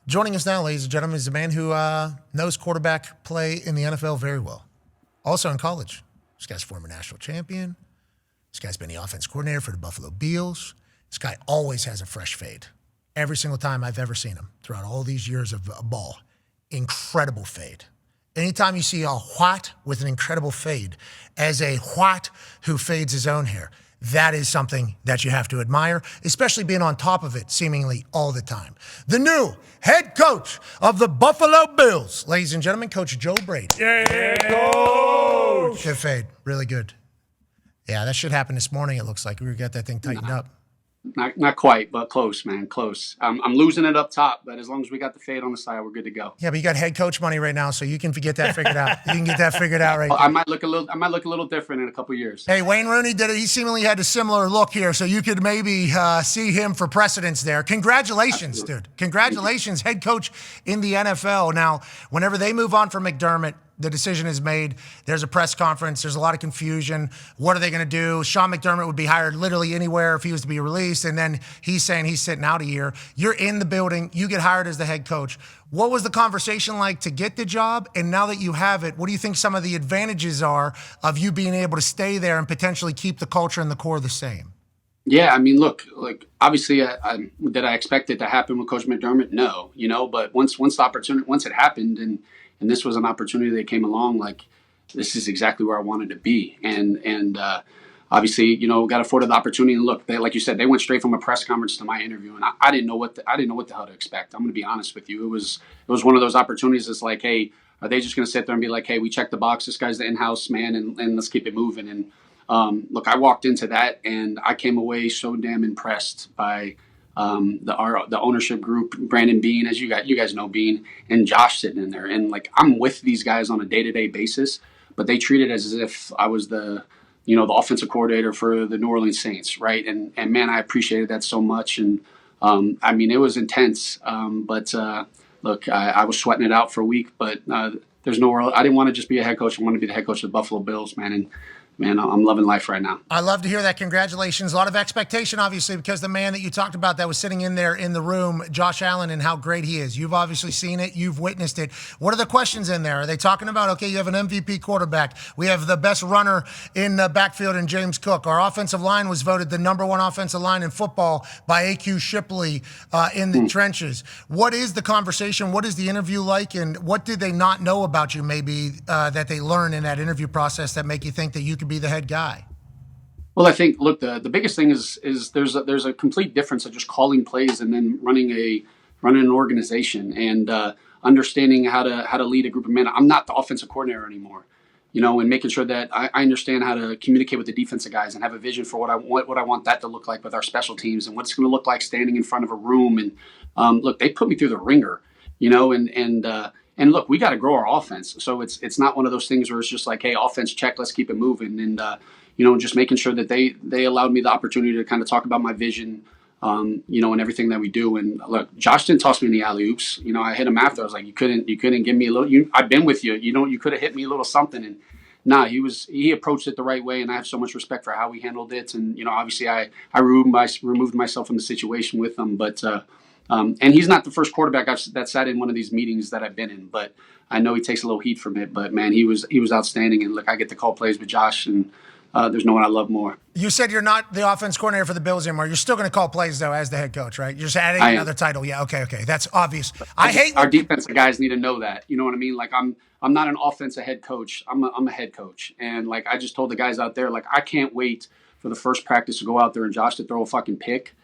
Joining us now, ladies and gentlemen, is a man who knows quarterback play in the NFL very well. Also in college. This guy's former national champion. This guy's been the offense coordinator for the Buffalo Bills. This guy always has a fresh fade. Every single time I've ever seen him throughout all these years of ball. Incredible fade. Anytime you see a white with an incredible fade, as a white who fades his own hair, that is something that you have to admire, especially being on top of it seemingly all the time. The new head coach of the Buffalo Bills, ladies and gentlemen, Coach Joe Brady. Yeah, coach! Good fade, really good. Yeah, that should happen this morning, it looks like. We got that thing tightened up. Not quite, but close, man, close. I'm losing it up top, but as long as we got the fade on the side, we're good to go. Yeah, but you got head coach money right now, so you can get that figured out. You can get that figured out right now. I might look a little different in a couple of years. Hey, Wayne Rooney did it. He seemingly had a similar look here, so you could maybe see him for precedence there. Congratulations, Absolutely. dude. Congratulations, head coach in the NFL. Now, whenever they move on from McDermott, the decision is made. There's a press conference. There's a lot of confusion. What are they going to do? Sean McDermott would be hired literally anywhere if he was to be released. And then he's saying he's sitting out a year. You're in the building. You get hired as the head coach. What was the conversation like to get the job? And now that you have it, what do you think some of the advantages are of you being able to stay there and potentially keep the culture and the core the same? Yeah, I mean, look, like obviously, did I expect it to happen with Coach McDermott? No, but once the opportunity, once it happened, and this was an opportunity that came along, like this is exactly where I wanted to be, and obviously, got afforded the opportunity. And look, like you said, they went straight from a press conference to my interview, and I didn't know what the hell to expect. I'm going to be honest with you. It was one of those opportunities. It's like, hey, are they just going to sit there and be like, hey, we checked the box. This guy's the in-house man, and let's keep it moving. And look, I walked into that, and I came away so damn impressed by the ownership group, Brandon Bean, as you guys know Bean, and Josh sitting in there. And like, I'm with these guys on a day-to-day basis, but they treat it as if I was the offensive coordinator for the New Orleans Saints, right? And man, I appreciated that so much. And I mean, it was intense. But look, I was sweating it out for a week, but there's nowhere. I didn't want to just be a head coach. I wanted to be the head coach of the Buffalo Bills, man. And man, I'm loving life right now. I love to hear that. Congratulations. A lot of expectation, obviously, because the man that you talked about that was sitting in there in the room, Josh Allen, and how great he is. You've obviously seen it. You've witnessed it. What are the questions in there? Are they talking about, okay, you have an MVP quarterback. We have the best runner in the backfield in James Cook. Our offensive line was voted the number one offensive line in football by A.Q. Shipley in the trenches. What is the conversation? What is the interview like? And what did they not know about you maybe that they learn in that interview process that make you think that you could be the head guy? Well, I think, look, the biggest thing is there's a complete difference of just calling plays and then running an organization and understanding how to lead a group of men. I'm not the offensive coordinator anymore, and making sure that I understand how to communicate with the defensive guys and have a vision for what I want that to look like with our special teams and what it's going to look like standing in front of a room. And look, they put me through the ringer, and look, we got to grow our offense. So it's not one of those things where it's just like, hey, offense check, let's keep it moving. And, just making sure that they allowed me the opportunity to kind of talk about my vision, and everything that we do. And look, Josh didn't toss me in the alley-oops. I hit him after. I was like, you couldn't give me a little, I've been with you, you could have hit me a little something. And nah, he approached it the right way. And I have so much respect for how he handled it. And, obviously I removed myself from the situation with him, but, and he's not the first quarterback that sat in one of these meetings that I've been in, but I know he takes a little heat from it. But man, he was outstanding. And look, I get to call plays with Josh, and there's no one I love more. You said you're not the offense coordinator for the Bills anymore. You're still going to call plays though as the head coach, right? You're just adding another title. Yeah, okay, that's obvious. I hate our defensive guys need to know that. You know what I mean? Like I'm not an offensive head coach. I'm a head coach, and like I just told the guys out there, like I can't wait for the first practice to go out there and Josh to throw a fucking pick,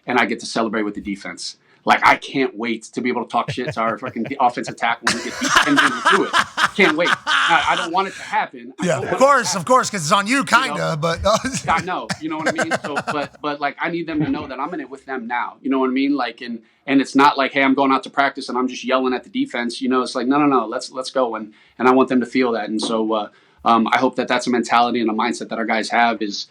and I get to celebrate with the defense. Like, I can't wait to be able to talk shit to our fucking offensive tackle when we get beat 10 minutes to it. Can't wait. I don't want it to happen. Yeah, of course, because it's on you, kind of, but... I know, you know what I mean? So, but like, I need them to know that I'm in it with them now. You know what I mean? Like, and it's not like, hey, I'm going out to practice and I'm just yelling at the defense. It's like, no, let's go. And I want them to feel that. And so, I hope that that's a mentality and a mindset that our guys have is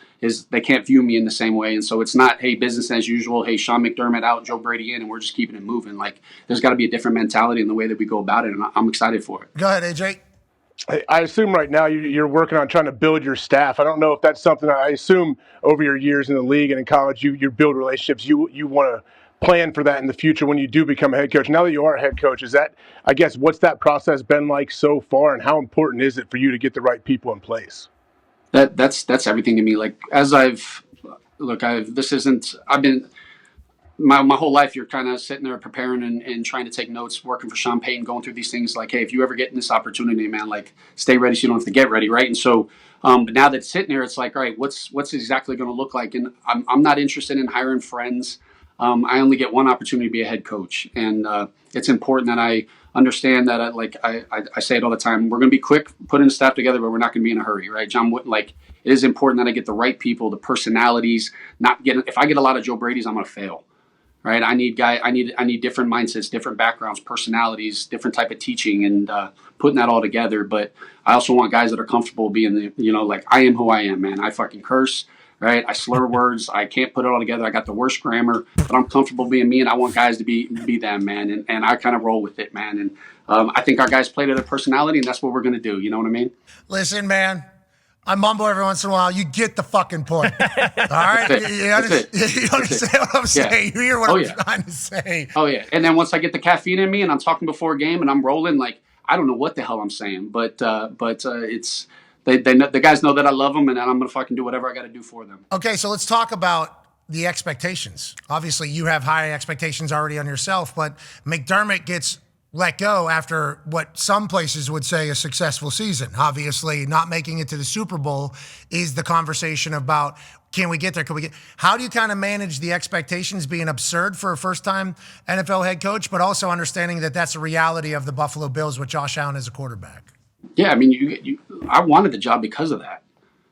they can't view me in the same way. And so it's not, hey, business as usual. Hey, Sean McDermott out, Joe Brady in, and we're just keeping it moving. Like, there's got to be a different mentality in the way that we go about it. And I'm excited for it. Go ahead, AJ. I assume right now you're working on trying to build your staff. I don't know if that's something. I assume over your years in the league and in college, you build relationships. You want to plan for that in the future when you do become a head coach? Now that you are a head coach, is that, I guess, what's that process been like so far, and how important is it for you to get the right people in place? That's everything to me. Like, as I've been my whole life, you're kind of sitting there preparing and trying to take notes, working for Sean Payton, going through these things like, hey, if you ever get in this opportunity, man, like, stay ready so you don't have to get ready, right? And so, but now that it's sitting there, it's like, all right, what's exactly going to look like? And I'm not interested in hiring friends. I only get one opportunity to be a head coach, and it's important that I understand that. I say it all the time. We're going to be quick putting staff together, but we're not going to be in a hurry, right, John? It is important that I get the right people, the personalities. If I get a lot of Joe Brady's, I'm going to fail. Right, I need different mindsets, different backgrounds, personalities, different type of teaching, and putting that all together. But I also want guys that are comfortable being like, I am who I am, man. I fucking curse, right? I slur words. I can't put it all together. I got the worst grammar, but I'm comfortable being me, and I want guys to be them, man. And I kind of roll with it, man. And I think our guys play to their personality, and that's what we're going to do. You know what I mean? Listen, man. I mumble every once in a while. You get the fucking point. All right? You understand what I'm saying? You hear what I'm trying to say. Oh, yeah. And then once I get the caffeine in me and I'm talking before a game and I'm rolling, like, I don't know what the hell I'm saying. But it's the guys know that I love them, and I'm going to fucking do whatever I got to do for them. Okay, so let's talk about the expectations. Obviously, you have high expectations already on yourself, but McDermott gets let go after what some places would say a successful season. Obviously, not making it to the Super Bowl is the conversation about, can we get there? How do you kind of manage the expectations being absurd for a first-time NFL head coach, but also understanding that that's a reality of the Buffalo Bills with Josh Allen as a quarterback? Yeah, I mean, I wanted the job because of that.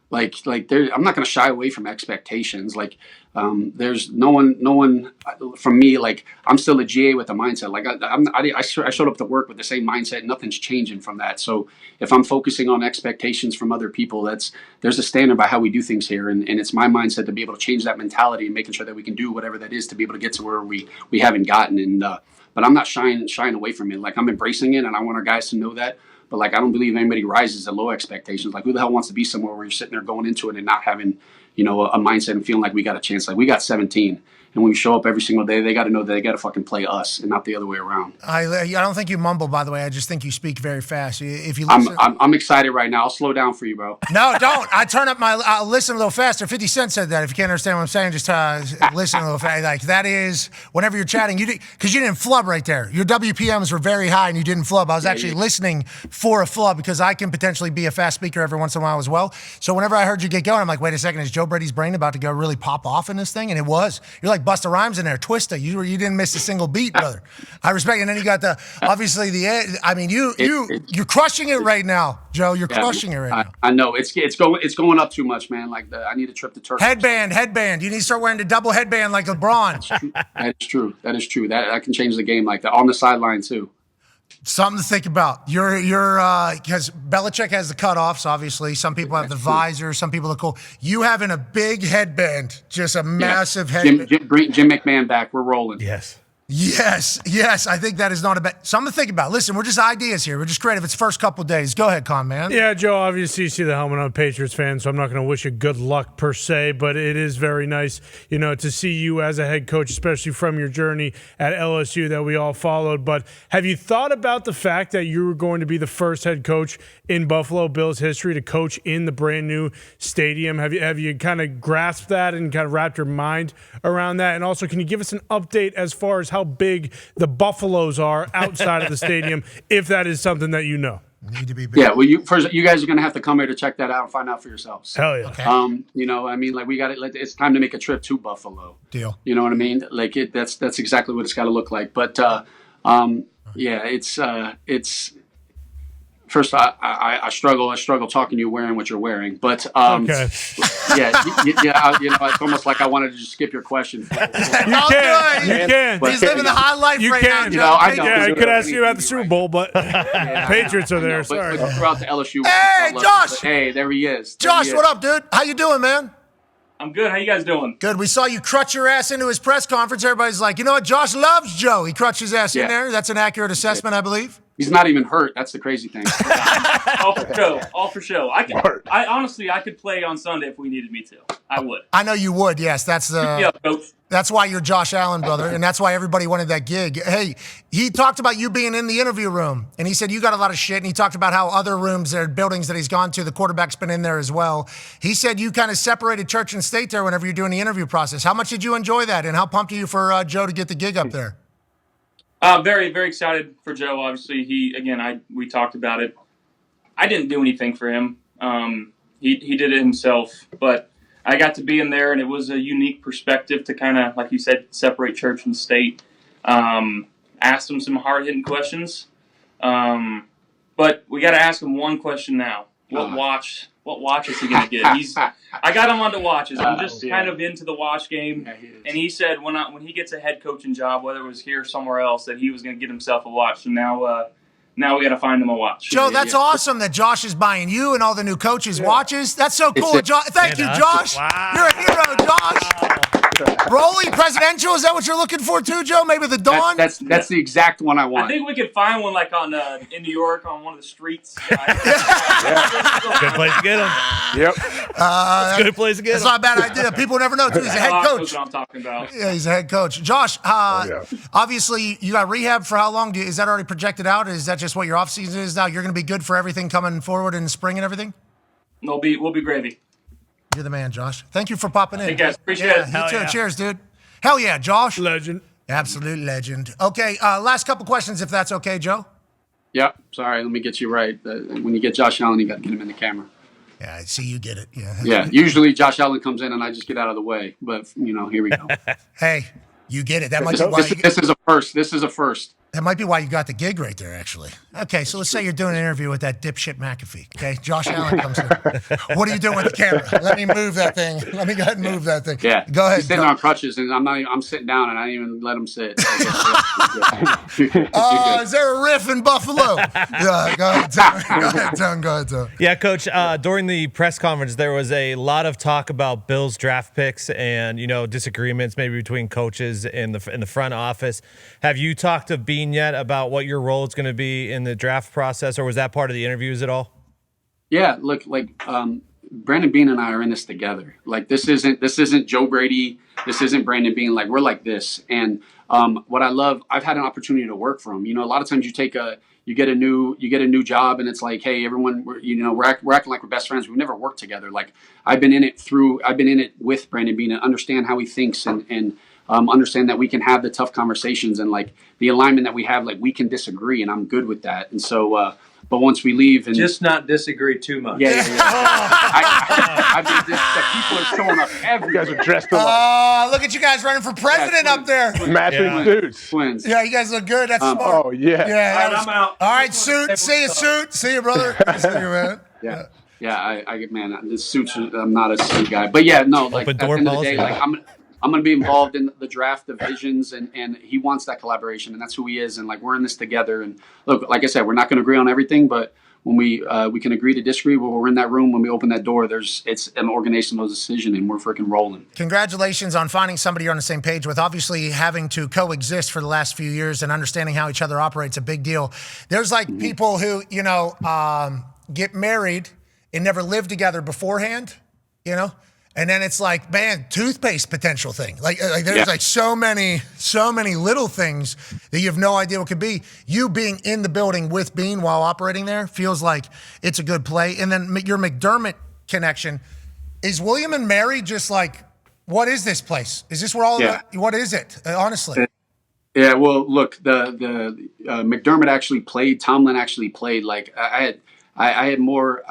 Like I'm not going to shy away from expectations. Like, there's no one from me. Like, I'm still a GA with a mindset. Like, I showed up to work with the same mindset. Nothing's changing from that. So if I'm focusing on expectations from other people, there's a standard by how we do things here, and it's my mindset to be able to change that mentality and making sure that we can do whatever that is to be able to get to where we haven't gotten. And but I'm not shying away from it. Like, I'm embracing it, and I want our guys to know that. But, like, I don't believe anybody rises to low expectations. Like, who the hell wants to be somewhere where you're sitting there going into it and not having, a mindset and feeling like we got a chance? Like, we got 17. And when we show up every single day, they got to know that they got to fucking play us and not the other way around. I don't think you mumble, by the way. I just think you speak very fast. If you listen, I'm excited right now. I'll slow down for you, bro. No, don't. I'll listen a little faster. 50 Cent said that. If you can't understand what I'm saying, just listen a little fast. Like, that is, whenever you're chatting, because you didn't flub right there. Your WPMs were very high and you didn't flub. I was actually listening for a flub because I can potentially be a fast speaker every once in a while as well. So whenever I heard you get going, I'm like, wait a second, is Joe Brady's brain about to go really pop off in this thing? And it was. You're like Busta Rhymes in there. Twista, you didn't miss a single beat, brother. I respect it. And then you got you're crushing it right now, Joe. You're crushing it right now. I know it's going up too much, man. Like, I need a trip to Turkey. Headband. You need to start wearing the double headband like LeBron. That is true. That can change the game like that on the sideline too. Something to think about. Because Belichick has the cutoffs, obviously. Some people have the visor. Some people are cool. You having a big headband, just a massive headband. Jim McMahon back. We're rolling. Yes. I think that is not a bad. Something to think about. Listen, we're just ideas here. We're just creative. It's first couple of days. Go ahead, Con, man. Yeah, Joe, obviously you see the helmet on Patriots fan, so I'm not going to wish you good luck per se, but it is very nice, to see you as a head coach, especially from your journey at LSU that we all followed. But have you thought about the fact that you were going to be the first head coach in Buffalo Bills history to coach in the brand new stadium? Have you kind of grasped that and kind of wrapped your mind around that? And also, can you give us an update as far as how big the Buffaloes are outside of the stadium, if that is something that you know? Need to be big. Yeah, well, you guys are going to have to come here to check that out and find out for yourselves. Hell yeah. Okay. We got it. It's time to make a trip to Buffalo. Deal. You know what I mean? Like, that's exactly what it's got to look like. But it's first, I struggle talking to you wearing what you're wearing, but okay. It's almost like I wanted to just skip your question. You can. He's living the high life right now. You know, I know. Yeah, I could ask you about the Super Bowl, but Patriots are there. Sorry. But throughout the LSU. Hey, Josh. Hey, there he is. Josh, what up, dude? How you doing, man? I'm good. How you guys doing? Good. We saw you crutch your ass into his press conference. Everybody's like, you know what? Josh loves Joe. He crutched his ass in there. That's an accurate assessment, I believe. He's not even hurt. That's the crazy thing. All for show. All for show. I honestly, I could play on Sunday if we needed me to. I would. I know you would. Yes, that's Yeah, coach. that's why you're Josh Allen, brother, and that's why everybody wanted that gig. Hey, he talked about you being in the interview room, and he said you got a lot of shit, and he talked about how other rooms or buildings that he's gone to, the quarterback's been in there as well. He said you kind of separated church and state there whenever you're doing the interview process. How much did you enjoy that, and how pumped are you for Joe to get the gig up there? Very, very excited for Joe. Obviously, we talked about it. I didn't do anything for him. He did it himself, but I got to be in there, and it was a unique perspective to kind of, like you said, separate church and state. Asked him some hard-hitting questions, but we got to ask him one question now. What watch is he going to get? I got him onto watches. I'm just kind of into the watch game. Yeah, and he said when he gets a head coaching job, whether it was here or somewhere else, that he was going to get himself a watch. So now we got to find him a watch. Joe, that's awesome that Josh is buying you and all the new coaches watches. That's so cool. Thank you, Josh. Wow. You're a hero, Josh. Rolly Presidential, is that what you're looking for too, Joe? Maybe the Dahn? That's the exact one I want. I think we could find one like in New York on one of the streets. Good place to get him. Yep. It's a good place to get That's him. not a bad idea. People never know, too. He's a head That's coach. what I'm talking about. Yeah, he's a head coach. Josh, obviously you got rehab for how long? Is that already projected out? Is that just what your offseason is now? You're going to be good for everything coming forward in the spring and everything? We'll be gravy. You're the man, Josh. Thank you for popping in. Hey, guys. Appreciate it. You too. Cheers, dude. Hell yeah, Josh. Legend. Absolute legend. Okay, last couple questions, if that's okay, Joe. Yep. Sorry, let me get you right. When you get Josh Allen, you got to get him in the camera. Yeah, I see you get it. Yeah. Yeah. Usually Josh Allen comes in and I just get out of the way. But, here we go. Hey, you get it. That might be why This is a first. This is a first. That might be why you got the gig right there, actually. Okay, so let's say you're doing an interview with that dipshit McAfee. Okay, Josh Allen comes in. What are you doing with the camera? Let me move that thing. Let me go ahead and move that thing. Yeah. Go ahead. He's sitting on crutches, and I'm sitting down, and I didn't even let him sit. Is there a riff in Buffalo? Yeah, go ahead, Dahn. Go ahead, Dahn. Yeah, Coach. During the press conference, there was a lot of talk about Bills draft picks and disagreements maybe between coaches in the front office. Have you talked to Bean yet about what your role is going to be in the draft process, or was that part of the interviews at all? Yeah, look, Brandon Bean and I are in this together. Like this isn't Joe Brady. This isn't Brandon Bean. Like we're like this. And what I love, I've had an opportunity to work for him. A lot of times you get a new job, and it's like, hey, everyone, we're acting like we're best friends. We've never worked together. Like I've been in it with Brandon Bean and understand how he thinks and understand that we can have the tough conversations and like the alignment that we have, like we can disagree, and I'm good with that. And so, but once we leave and just not disagree too much. Yeah. I mean, people are showing up everywhere. You guys are dressed alike. Look at you guys running for president up there. Matching suits. Twins. Yeah, you guys look good. That's smart. Oh, yeah. Yeah. All right, I'm out. All right, suit. See you, suit. See you, brother. Good to see you, man. Yeah. Yeah, the suits. I'm not a suit guy, but yeah, no. Like at the end of the day, like I'm going to be involved in the draft of visions, and he wants that collaboration, and that's who he is, and like we're in this together. And look, like I said, we're not going to agree on everything, but when we can agree to disagree, when we're in that room, when we open that door, it's an organizational decision, and we're freaking rolling. Congratulations on finding somebody you're on the same page with. Obviously, having to coexist for the last few years and understanding how each other operates a big deal. There's like people who get married and never lived together beforehand, And then it's like, man, toothpaste potential thing. Like there's like so many little things that you have no idea what could be. You being in the building with Bean while operating there feels like it's a good play. And then your McDermott connection. Is William and Mary just like, what is this place? Is this where what is it, honestly? Yeah, well, look, the McDermott actually played, Tomlin actually played. Like I had more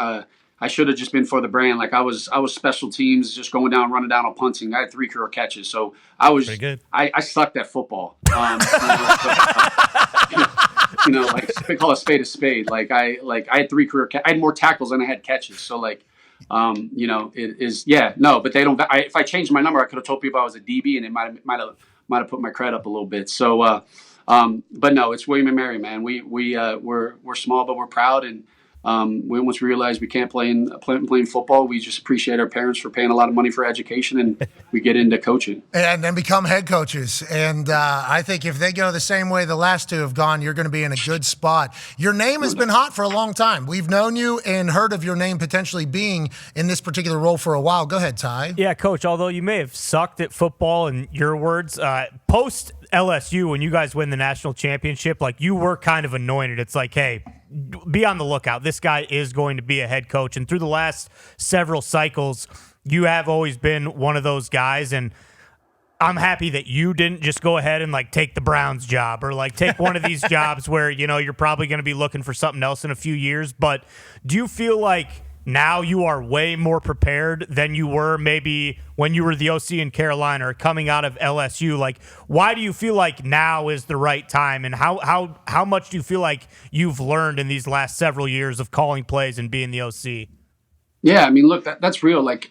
I should have just been for the brand. Like I was special teams, just going down, running down on punting. I had 3 career catches, so I was pretty good. I sucked at football. Like they call a spade. Like I had 3 career. I had more tackles than I had catches. So like, it is but they don't. If I changed my number, I could have told people I was a DB, and it might have put my credit up a little bit. So, but no, it's William and Mary, man. We're small, but we're proud, and Once we realized we can't playing football, we just appreciate our parents for paying a lot of money for education, and we get into coaching. And then become head coaches. And I think if they go the same way the last two have gone, you're going to be in a good spot. Your name has been hot for a long time. We've known you and heard of your name potentially being in this particular role for a while. Go ahead, Ty. Yeah, Coach, although you may have sucked at football in your words, post LSU, when you guys win the national championship, like, you were kind of anointed. It's like, hey, be on the lookout. This guy is going to be a head coach. And through the last several cycles, you have always been one of those guys. And I'm happy that you didn't just go ahead and like take the Browns job or like take one of these jobs where, you know, you're probably going to be looking for something else in a few years. But do you feel like now you are way more prepared than you were maybe when you were the OC in Carolina or coming out of LSU? Like, why do you feel like now is the right time, and how much do you feel like you've learned in these last several years of calling plays and being the OC? Yeah, I mean, look, that's real. Like,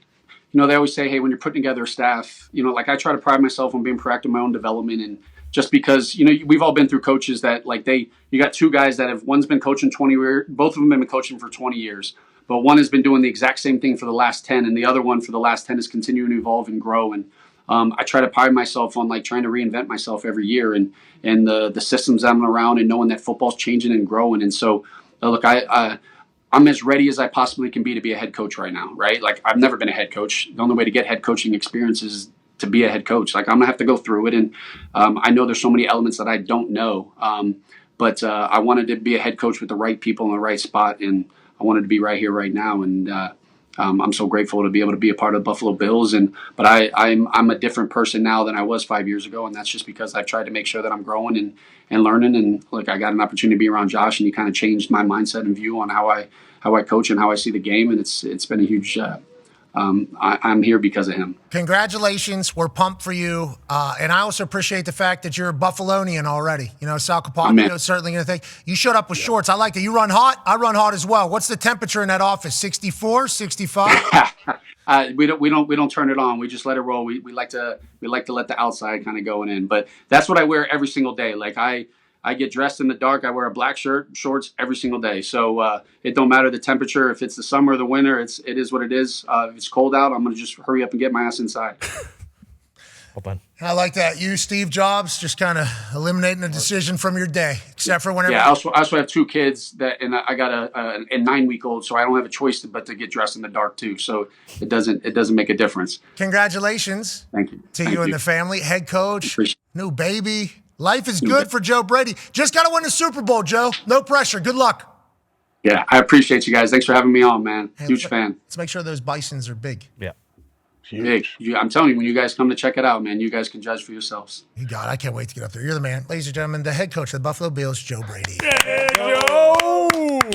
you know, they always say, hey, when you're putting together a staff, you know, like, I try to pride myself on being proactive in my own development. And just because, you know, we've all been through coaches that, like, you got two guys that one's been coaching 20 years, both of them have been coaching for 20 years. But one has been doing the exact same thing for the last 10, and the other one for the last 10 is continuing to evolve and grow. And I try to pride myself on, like, trying to reinvent myself every year, and the systems I'm around, and knowing that football's changing and growing. And so, look, I'm as ready as I possibly can be to be a head coach right now, right? Like, I've never been a head coach. The only way to get head coaching experience is to be a head coach. Like, I'm gonna have to go through it, and I know there's so many elements that I don't know. But I wanted to be a head coach with the right people in the right spot, and I wanted to be right here, right now, and I'm so grateful to be able to be a part of the Buffalo Bills. But I'm a different person now than I was 5 years ago, and that's just because I've tried to make sure that I'm growing and learning. And like, I got an opportunity to be around Josh, and he kind of changed my mindset and view on how I coach and how I see the game, and it's been a huge. I'm here because of him. Congratulations. We're pumped for you. And I also appreciate the fact that you're a Buffalonian already. You know, Sal Capaccio is certainly going to think. You showed up with shorts. I like that. You run hot. I run hot as well. What's the temperature in that office? 64, 65? We don't turn it on. We just let it roll. We like to let the outside kind of going in. But that's what I wear every single day. Like, I get dressed in the dark. I wear a black shirt, shorts every single day. So it don't matter the temperature. If it's the summer or the winter, it is what it is. If it's cold out, I'm going to just hurry up and get my ass inside. Well, I like that. You, Steve Jobs, just kind of eliminating a decision from your day, except for whenever. Yeah, I also have two kids and I got a 9-week-old, so I don't have a choice but to get dressed in the dark too. So it doesn't make a difference. Congratulations. Thank you. To you and the family, head coach, new baby. Life is good for Joe Brady. Just got to win the Super Bowl, Joe. No pressure. Good luck. Yeah, I appreciate you guys. Thanks for having me on, man. Huge fan. Let's make sure those Bisons are big. Yeah. Big. I'm telling you, when you guys come to check it out, man, you guys can judge for yourselves. You got it. I can't wait to get up there. You're the man. Ladies and gentlemen, the head coach of the Buffalo Bills, Joe Brady. Yeah, Joe!